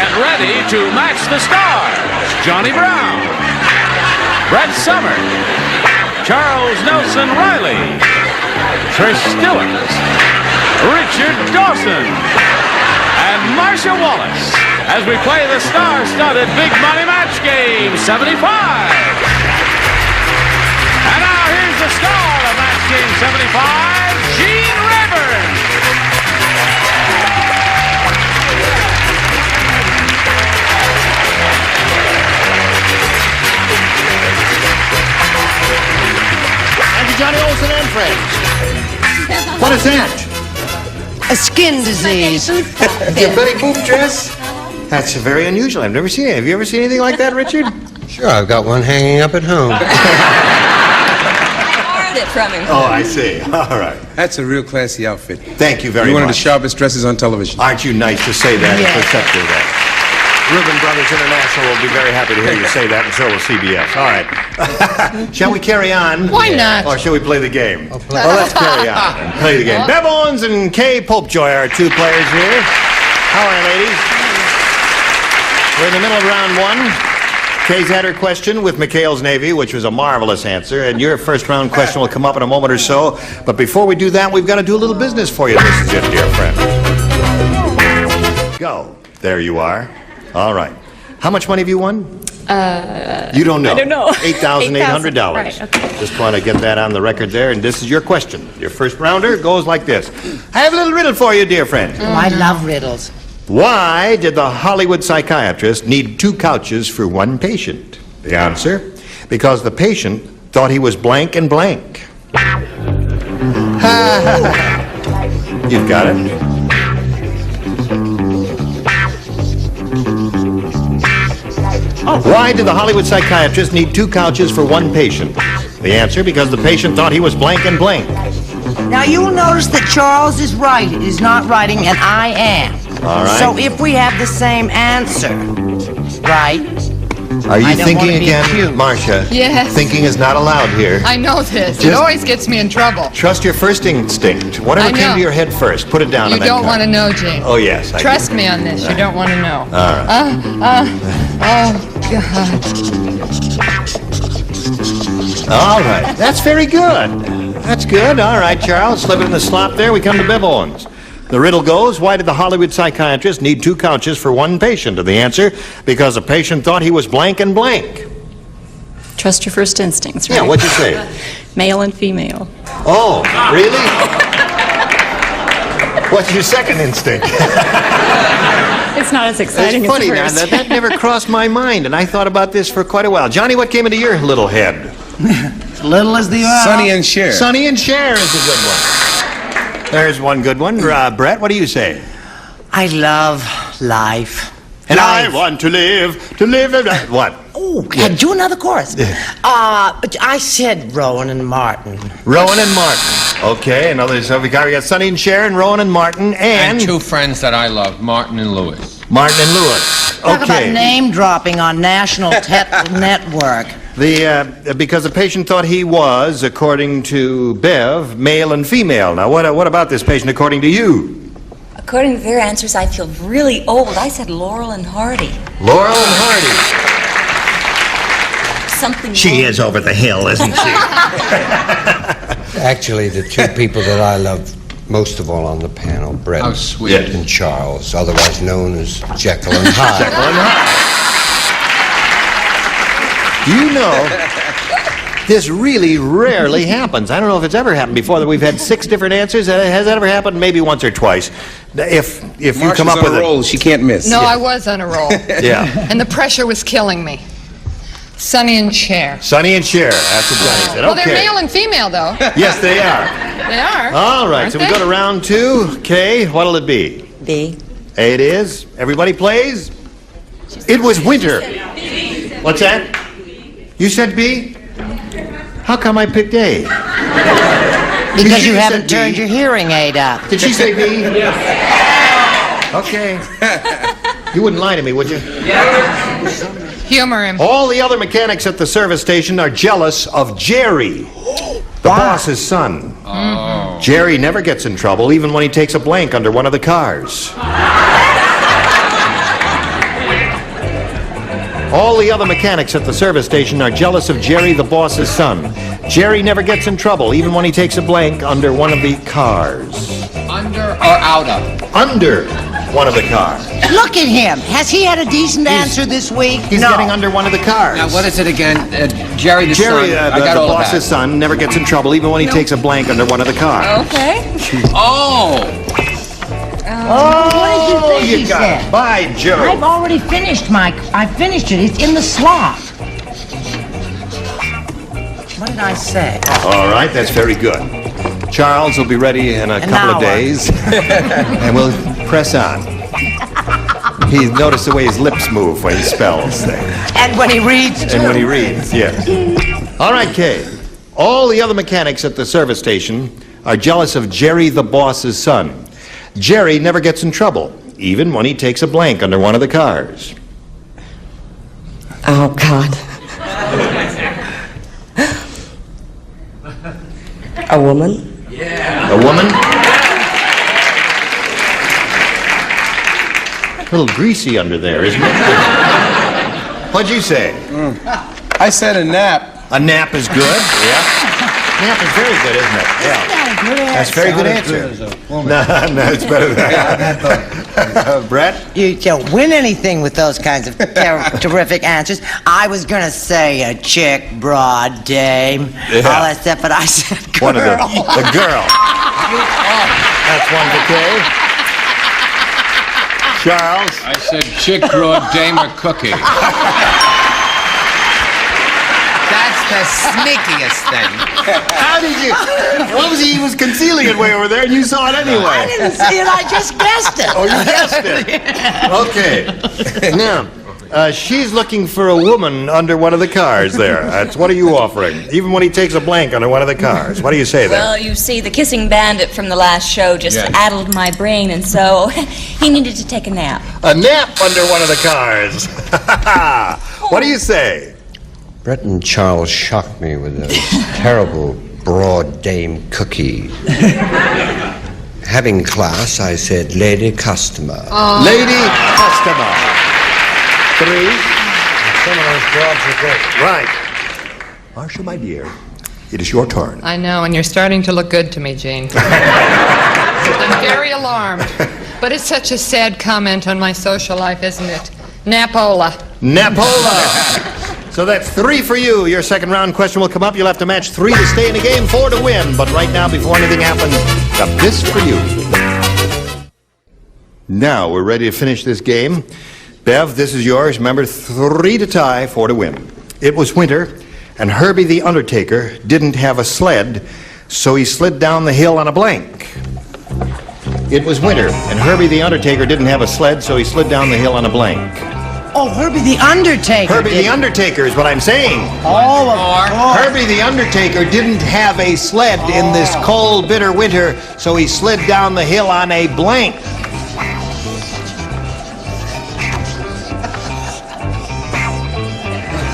Get ready to match the stars. Johnny Brown, Brett Summer, Charles Nelson Reilly, Trish Stewart, Richard Dawson, and Marcia Wallace as we play the star-studded Big Money Match Game 75. And now here's the star of Match Game 75, Gene Rayburn. Johnny Olsen and friends. What is that? A skin disease. Your Betty Boop dress? That's very unusual. I've never seen it. Have you ever seen anything like that, Richard? Sure, I've got one hanging up at home. I borrowed it from him. Oh, I see. All right. That's a real classy outfit. Thank you very much. You're one of the sharpest dresses on television. Aren't you nice to say that and perceptive of that? Reuben Brothers International will be very happy to hear you say that, and so will CBS. All right. Shall we carry on? Why not? Or shall we play the game? Well, let's carry on and play the game. Bev Owens and Kay Popejoy are two players here. How are you, ladies? We're in the middle of round one. Kay's had her question with McHale's Navy, which was a marvelous answer, and your first round question will come up in a moment or so. But before we do that, we've got to do a little business for you. This is it, dear friend. Go. There you are. All right. How much money have you won? You don't know. I don't know. $8,800. Right, okay. Just want to get that on the record there, and this is your question. Your first rounder goes like this. I have a little riddle for you, dear friend. Oh, I love riddles. Why did the Hollywood psychiatrist need 2 couches for 1 patient? The answer, because the patient thought he was blank and blank. You've got it. Why did the Hollywood psychiatrist need 2 couches for 1 patient? The answer, because the patient thought he was blank and blank. Now you'll notice that Charles is right. He's not writing, and I am. All right. So if we have the same answer, right? Are you I don't thinking wanna be again, cute. Marcia? Yes. Thinking is not allowed here. I know this. It Just- always gets me in trouble. Trust your first instinct. Whatever I came know. to your head first, put it down You on that don't card. want to know, Gene. Oh, yes. I Trust do. me on this. You don't want to know. All right. Oh, God. All right. That's very good. That's good. All right, Charles. Slip it in the slop there. We come to Bev Owens. The riddle goes, why did the Hollywood psychiatrist need 2 couches for 1 patient? And the answer, because the patient thought he was blank and blank. Trust your first instincts, right? Yeah, what'd you say? Male and female. Oh, really? What's your second instinct? It's not as exciting It's funny as now, the first. that never crossed my mind, and I thought about this for quite a while. Johnny, what came into your little head? Little as the Sonny and Cher. Sonny and Cher is a good one. There's one good one. Brett, what do you say? I love life. And Life. I want to live. What? Oh, do another chorus. But I said Rowan and Martin. Rowan and Martin. Okay, another. So we got Sonny and Cher and Rowan and Martin And 2 friends that I love, Martin and Lewis. Martin and Lewis. Talk about Okay. name dropping on National Network. Because the patient thought he was, according to Bev, male and female. Now, what about this patient, according to you? According to their answers, I feel really old. I said Laurel and Hardy. Laurel and Hardy. Something She wrong. is over the hill, isn't she? Actually, the 2 people that I love most of all on the panel, Brett How sweet. and Charles, otherwise known as Jekyll and Hyde. Jekyll and Hyde. You know, this really rarely happens. I don't know if it's ever happened before that we've had 6 different answers. Has that ever happened? Maybe once or twice. If you Marcia's come up on with a roll. She can't miss. No, I was on a roll. Yeah. And the pressure was killing me. Sonny and Cher. Sonny and Cher. That's what Johnny said. Well, they're Okay. male and female, though. Yes, they are. They are. All right, Aren't so we they? go to round 2. Kay, what'll it be? B. A it is. Everybody plays? It was winter. What's that? You said B? How come I picked A? Because She you said haven't B. turned your hearing aid up. Did she say B? Yes. Okay. You wouldn't lie to me, would you? Humor him. All the other mechanics at the service station are jealous of Jerry, the boss's son. Oh. Jerry never gets in trouble, even when he takes a blank under one of the cars. All the other mechanics at the service station are jealous of Jerry, the boss's son. Jerry never gets in trouble, even when he takes a blank under one of the cars. Under or out of? Under one of the cars. Look at him. Has he had a decent answer this week? He's getting under one of the cars. Now, what is it again? Jerry the Jerry, son. I got the all of boss's that. son, never gets in trouble, even when he takes a blank under one of the cars. Okay. Oh! What did you think he said? By Joe. I've already finished, Mike. I finished it. It's in the slot. What did I say? All right, that's very good. Charles will be ready in a An couple of hour. days, and we'll press on. He's noticed the way his lips move when he spells things. And when he reads, too. And when he reads, yes. All right, Kay. All the other mechanics at the service station are jealous of Jerry, the boss's son. Jerry never gets in trouble, even when he takes a blank under one of the cars. Oh, God. A woman? A woman? A little greasy under there, isn't it? What'd you say? I said a nap. A nap is good? Yeah. Nap is very good, isn't it? Yeah. That's a very good answer. No, it's better than that. Brett? You don't win anything with those kinds of terrific answers. I was going to say a chick, broad, dame, all that stuff, but I said girl. One of the girl. That's one for Kay. Charles? I said chick, broad, dame, or cookie. That's the sneakiest thing. How did you? What was he? He was concealing it way over there, and you saw it anyway. I didn't see it, I just guessed it. Oh, you guessed it. Okay. Now, she's looking for a woman under one of the cars there. What are you offering? Even when he takes a blank under one of the cars. What do you say there? Well, you see, the kissing bandit from the last show just addled my brain, and so he needed to take a nap. A nap under one of the cars. What do you say? Brett and Charles shocked me with those terrible broad dame cookies. Having class, I said, lady customer. Lady customer. 3. Some of those broads are great. Right. Marcia, my dear, it is your turn. I know, and you're starting to look good to me, Gene. I'm very alarmed. But it's such a sad comment on my social life, isn't it? Napola. Napola. So that's 3 for you. Your second round question will come up. You'll have to match 3 to stay in the game, 4 to win. But right now, before anything happens, got this for you. Now we're ready to finish this game. Bev, this is yours. Remember, 3 to tie, 4 to win. It was winter, and Herbie the Undertaker didn't have a sled, so he slid down the hill on a blank. It was winter, and Herbie the Undertaker didn't have a sled, so he slid down the hill on a blank. Oh, Herbie the Undertaker. Herbie the Undertaker is what I'm saying. Oh, of course. Herbie the Undertaker didn't have a sled in this cold, bitter winter, so he slid down the hill on a blank.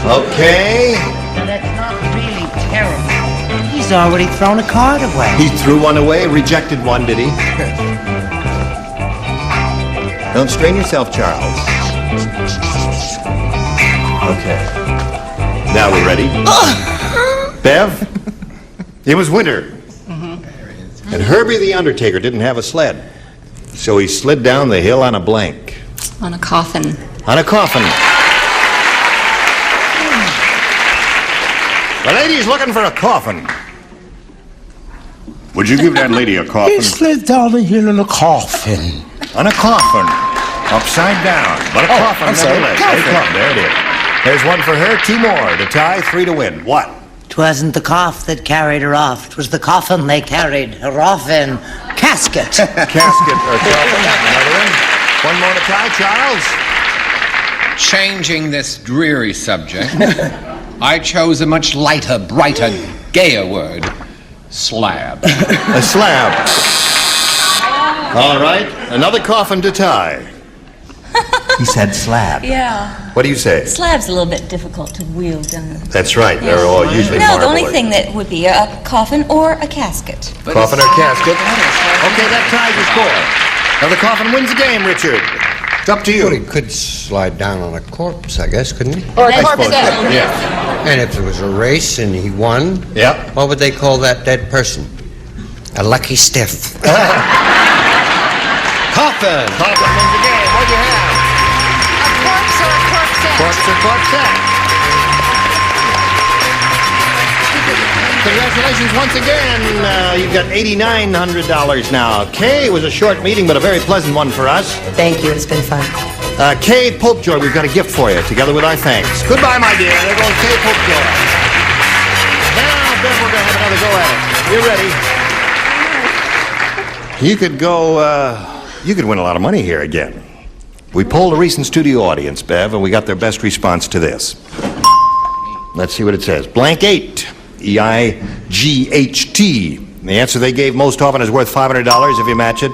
Okay. Now, that's not really terrible. He's already thrown a card away. He threw one away, rejected one, did he? Don't strain yourself, Charles. Okay. Now we're ready. Bev, it was winter. And Herbie the Undertaker didn't have a sled, so he slid down the hill on a blank. On a coffin. On a coffin. The lady's looking for a coffin. Would you give that lady a coffin? He slid down the hill in a coffin. On a coffin. Upside down. But a coffin. I'm sorry. There you come. There it is. There's one for her, 2 more to tie, 3 to win. What? 'Twasn't the cough that carried her off. 'Twas the coffin they carried her off in. Casket. Casket or coffin. Another one. One more to tie, Charles. Changing this dreary subject, I chose a much lighter, brighter, gayer word. Slab. A slab. All right. Another coffin to tie. He said slab. Yeah. What do you say? Slab's a little bit difficult to wield down. That's right. They're all usually No, the only marble. thing that would be a coffin or a casket. Coffin or casket. Okay, that ties your score. Now the coffin wins the game, Richard. It's up to you. Well, he could slide down on a corpse, I guess, couldn't he? Or a I corpse suppose so, devil. yeah. And if there was a race and he won, Yep. what would they call that dead person? A lucky stiff. Coffin. Coffin wins the game. What'd you have? A corpse or a corpsette? Corpse or corpsette? Congratulations once again. You've got $8,900 now. Kay, it was a short meeting, but a very pleasant one for us. Thank you. It's been fun. Kay Popejoy, we've got a gift for you, together with our thanks. Goodbye, my dear. There goes Kay Popejoy. Now, Ben, we're going to have another go at it. You ready? You could go, you could win a lot of money here again. We polled a recent studio audience, Bev, and we got their best response to this. Let's see what it says. Blank 8. E-I-G-H-T. The answer they gave most often is worth $500 if you match it,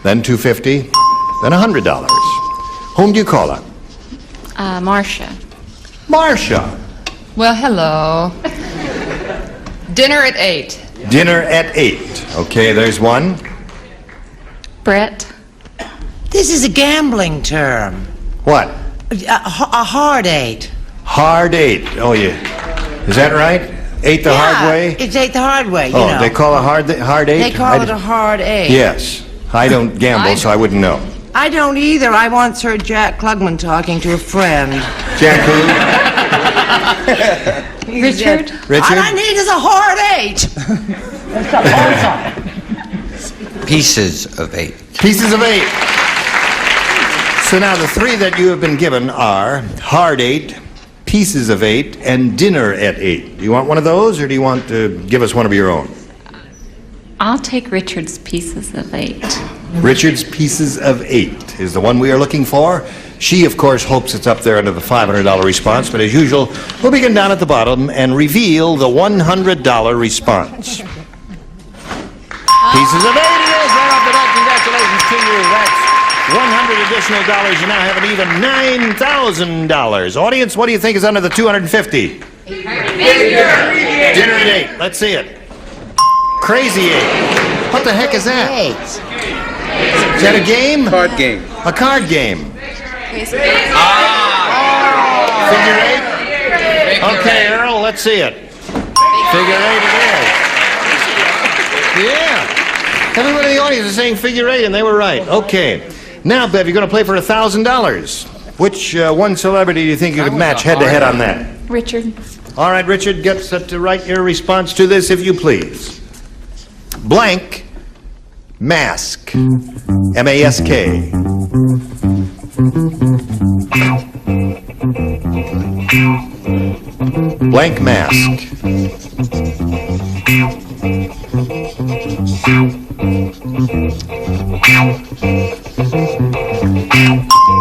then $250, then $100. Whom do you call her? Marcia. Marcia. Well, hello. Dinner at 8. Dinner at 8. Okay, there's one. Brett. This is a gambling term. What? A hard 8. Hard 8. Oh, yeah. Is that right? 8 the hard way? It's 8 the hard way, you Oh, know. they call a hard 8? They call it a hard 8. Yes. I don't gamble, so I wouldn't know. I don't either. I once heard Jack Klugman talking to a friend. Jack who? Richard. Richard? All I need is a hard 8. Pieces of 8. Pieces of 8. So now the three that you have been given are hard 8, pieces of 8, and dinner at 8. Do you want one of those, or do you want to give us one of your own? I'll take Richard's pieces of 8. Richard's pieces of 8 is the one we are looking for. She, of course, hopes it's up there under the $500 response, but as usual, we'll begin down at the bottom and reveal the $100 response. Pieces of 8 it is. Right off the bat, congratulations to you. That's $100 additional dollars. You now have an even $9,000. Audience, what do you think is under the $250? Dinner at 8. Let's see it. Crazy 8. What the heck is that? Is that a game? Card game. A card game. Figure 8? Okay, Earl, let's see it. Figure 8 it is. Yeah. Everybody in the audience is saying figure 8, and they were right. Okay. Now, Bev, you're going to play for $1,000. Which one celebrity do you think you could match head-to-head on that? Richard. All right, Richard, get set to write your response to this, if you please. Blank mask. M-A-S-K. Blank mask.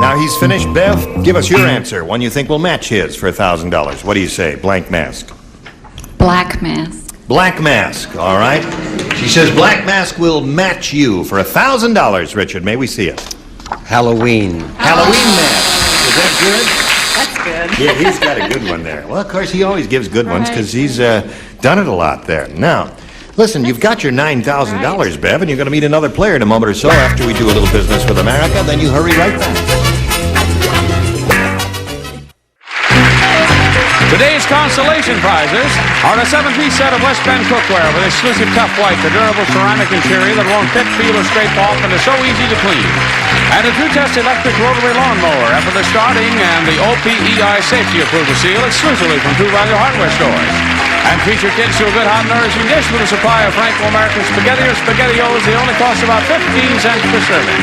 Now he's finished. Bev, give us your answer. One you think will match his for $1,000. What do you say? Blank mask. Black mask. Black mask. All right. She says black mask will match you for $1,000. Richard, may we see it? Halloween. Halloween mask. Is that good? That's good. Yeah, he's got a good one there. Well, of course, he always gives good ones because he's done it a lot there. Now, listen, you've got your $9,000, Bev, and you're going to meet another player in a moment or so after we do a little business with America. Then you hurry right back. Today's consolation prizes are a 7-piece set of West Bend cookware with exclusive tough white, the durable ceramic interior that won't fit, peel, or scrape off and is so easy to clean. And a two-test electric rotary lawnmower, effortless starting, and the OPEI safety approval seal exclusively from True Value Hardware stores. And treat your kids to a good hot nourishing dish with a supply of Franco-American spaghetti or SpaghettiOs. They only cost about 15 cents per serving.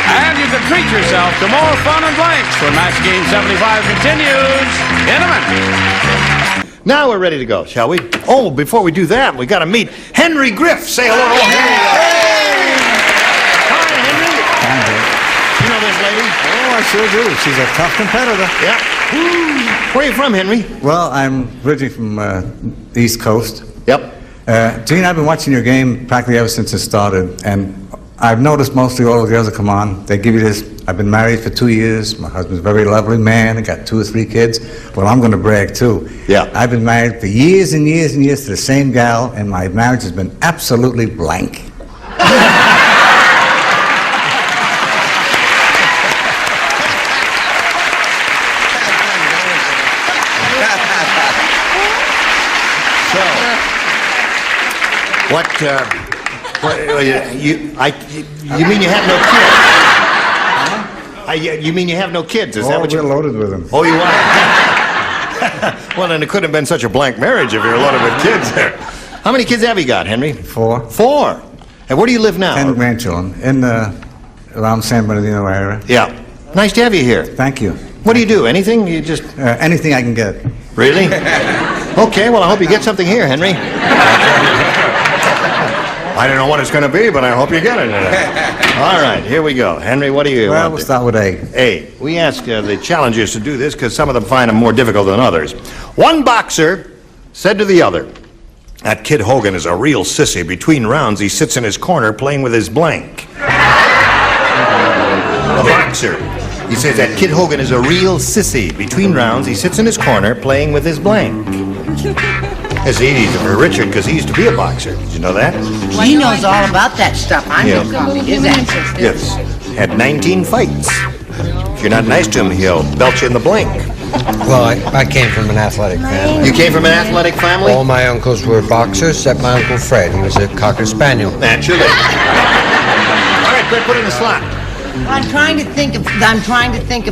And you can treat yourself to more fun and blanks when Match Game 75 continues in a minute. Now we're ready to go, shall we? Oh, before we do that, we got to meet Henry Griff. Say hello to Henry. Hi, Henry. You know this lady? Oh, I sure do. She's a tough competitor. Yeah. Where are you from, Henry? Well, I'm originally from the East Coast. Yep. Gene, I've been watching your game practically ever since it started, and I've noticed mostly all the girls that come on, they give you this, I've been married for 2 years, my husband's a very lovely man, I got 2 or 3 kids. Well, I'm going to brag too. Yeah. I've been married for years and years and years to the same gal, and my marriage has been absolutely blank. What, you mean you have no kids? You mean you have no kids? Is that what you're you're loaded with them? Oh, you are? Well, then it couldn't have been such a blank marriage if you're loaded with kids there. How many kids have you got, Henry? 4. 4. And where do you live now? 10 grandchildren in around San Bernardino area. Yeah. Nice to have you here. Thank you. What do you do? Anything? You just... anything I can get. Really? Okay, well, I hope you get something here, Henry. I don't know what it's going to be, but I hope you get it. All right, here we go. Henry, what do you Well, want? we'll start with A. A. We ask the challengers to do this because some of them find them more difficult than others. One boxer said to the other, "That Kid Hogan is a real sissy. Between rounds, he sits in his corner playing with his blank." A boxer. He says that Kid Hogan is a real sissy. Between rounds, he sits in his corner playing with his blank. It's easy for Richard because he used to be a boxer. Did you know that? He knows all about that stuff. I'm Yeah. gonna copy his answers. Yes. Had 19 fights. If you're not nice to him, he'll belt you in the blank. Well, I came from an athletic family. You came from an athletic family? All my uncles were boxers, except my Uncle Fred. He was a Cocker Spaniel. Naturally. All right, Fred, put it in the slot. I'm trying to think of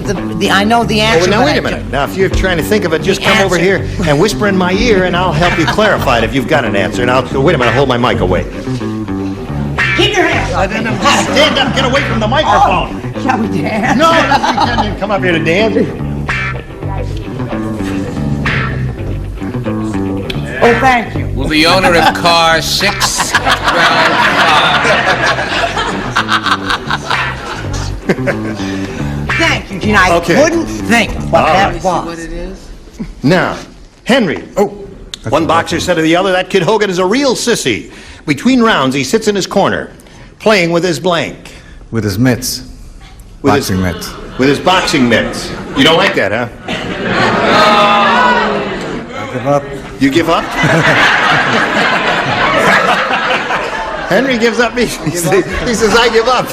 the. I know the answer. Oh, now but wait I a minute. Now, if you're trying to think of it, just The come over answer. here and whisper in my ear, and I'll help you clarify it if you've got an answer. And I'll wait a minute. Hold my mic away. Keep your hands up. Stand up. Get away from the microphone. Shall we dance? No, let's pretend you come up here to dance. Oh, thank you. Will the owner of car 612 Thank you, Gene. I Okay. couldn't think what All that right. was. Now, Henry. One boxer said to the other, "That Kid Hogan is a real sissy. Between rounds, he sits in his corner, playing with his blank." With his mitts. With Boxing mitts. With his boxing mitts. You don't like that, huh? I give up. You give up? Henry gives up. He says, "I give up."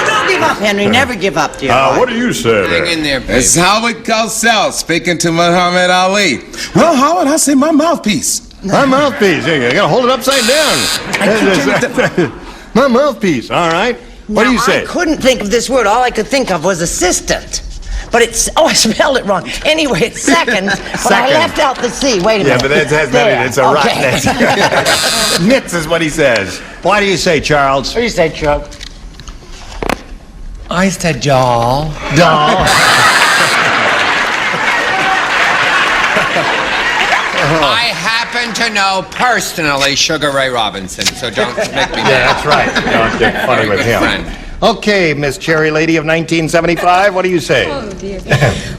Don't give up, Henry. Never give up, dear boy. What do you say? Hang in there, baby. It's Howard Cosell speaking to Muhammad Ali. Well, Howard, I say my mouthpiece. My mouthpiece. You gotta hold it upside down. My mouthpiece. All right. What do you say? I couldn't think of this word. All I could think of was assistant. But it's, I spelled it wrong. Anyway, it's seconds, but I Second. left out the C. Wait a Yeah, minute. but that has There. nothing. It's a rotten Okay. net. Mitts is what he says. Why do you say, Charles? What do you say, Chuck? I said doll. Doll. I happen to know personally Sugar Ray Robinson, so don't make me Yeah, that's right. Don't get funny with him. friend. Okay, Miss Cherry Lady of 1975, what do you say? Oh, dear.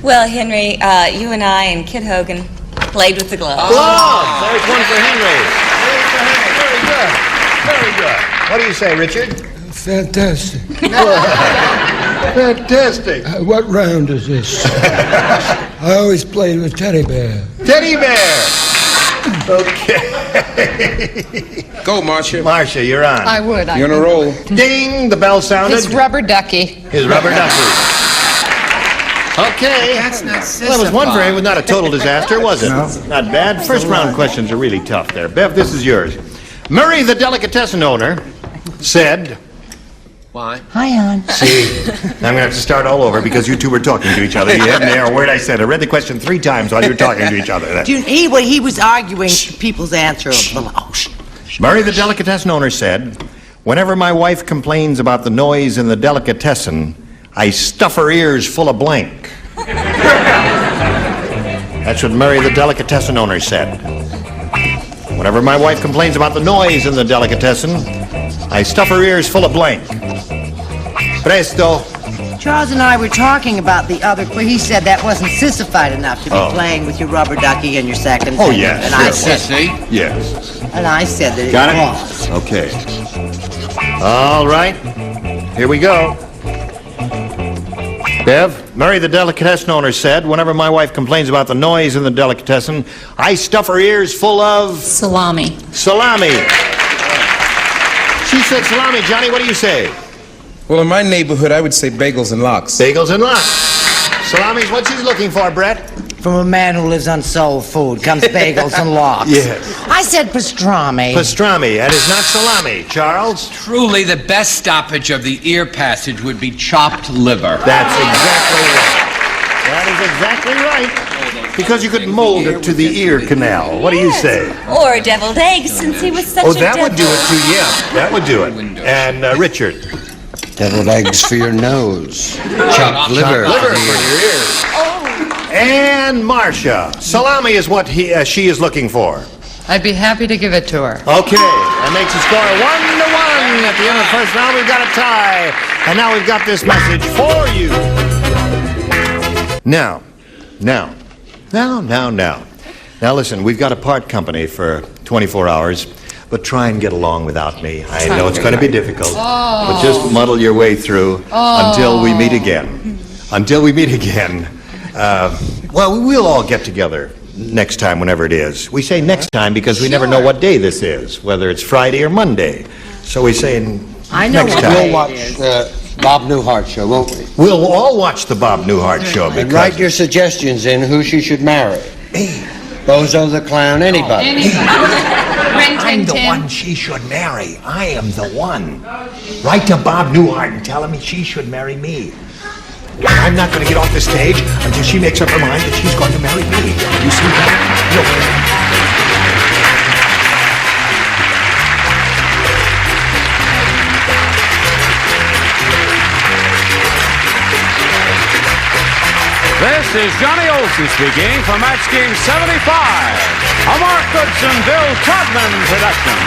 Well, Henry, you and I and Kid Hogan played with the gloves. Gloves! There's one for Henry. Very good. Very good. What do you say, Richard? Fantastic. Fantastic. What round is this? I always played with teddy bear. Teddy bear. Okay. Go, Marcia. Marcia, you're on. I would. You're on a roll. Ding, the bell sounded. His rubber ducky. His rubber ducky. Okay. That's not Well, it was one for him. It was not a total disaster, was it? No. Not bad. First round questions are really tough there. Bev, this is yours. Murray, the delicatessen owner, said... Why? Hi, hon. See, I'm going to have to start all over because you two were talking to each other. You hadn't heard a word I said. I read the question 3 times while you were talking to each other. He was arguing people's answer. Murray, the delicatessen owner, said, "Whenever my wife complains about the noise in the delicatessen, I stuff her ears full of blank." That's what Murray, the delicatessen owner, said. Whenever my wife complains about the noise in the delicatessen, I stuff her ears full of blank. Presto. Charles and I were talking about the other. Well, he said that wasn't sissified enough to be playing with your rubber ducky and your seconds. Oh, yes, And sure. I said, Sissy. Yes. that it Got it? was. Okay. All right. Here we go. Bev, Murray, the delicatessen owner, said, whenever my wife complains about the noise in the delicatessen, I stuff her ears full of... Salami. Salami. She said salami. Johnny, what do you say? Well, in my neighborhood, I would say bagels and lox. Bagels and lox. Salami's what she's looking for, Brett. From a man who lives on soul food comes bagels and lox. Yes. I said pastrami. Pastrami. That is not salami. Charles? Truly, the best stoppage of the ear passage would be chopped liver. That's exactly right. That is exactly right. Because you could mold it to the ear canal. What do you say? Or deviled eggs, since he was such a that would do it too, yeah. That would do it. And Richard? Deviled eggs for your nose. Chopped liver Liver for your ears. Oh. And Marcia. Salami is what she is looking for. I'd be happy to give it to her. Okay, that makes the score 1-1 at the end of the first round. We've got a tie. And now we've got this message for you. Now, listen, we've got a part company for 24 hours, but try and get along without me. I know it's going to be difficult, but just muddle your way through until we meet again. Until we meet again. Well, we'll all get together next time, whenever it is. We say next time because we never know what day this is, whether it's Friday or Monday. So we say next time. We'll watch Bob Newhart show, won't we? We'll all watch the Bob Newhart show. And write your suggestions in who she should marry. Bozo the Clown, anybody. I'm the one she should marry. I am the one. Write to Bob Newhart and tell him she should marry me. I'm not going to get off the stage until she makes up her mind that she's going to marry me. You see that? This is Johnny Olson speaking for Match Game 75, a Mark Goodson, Bill Todman production.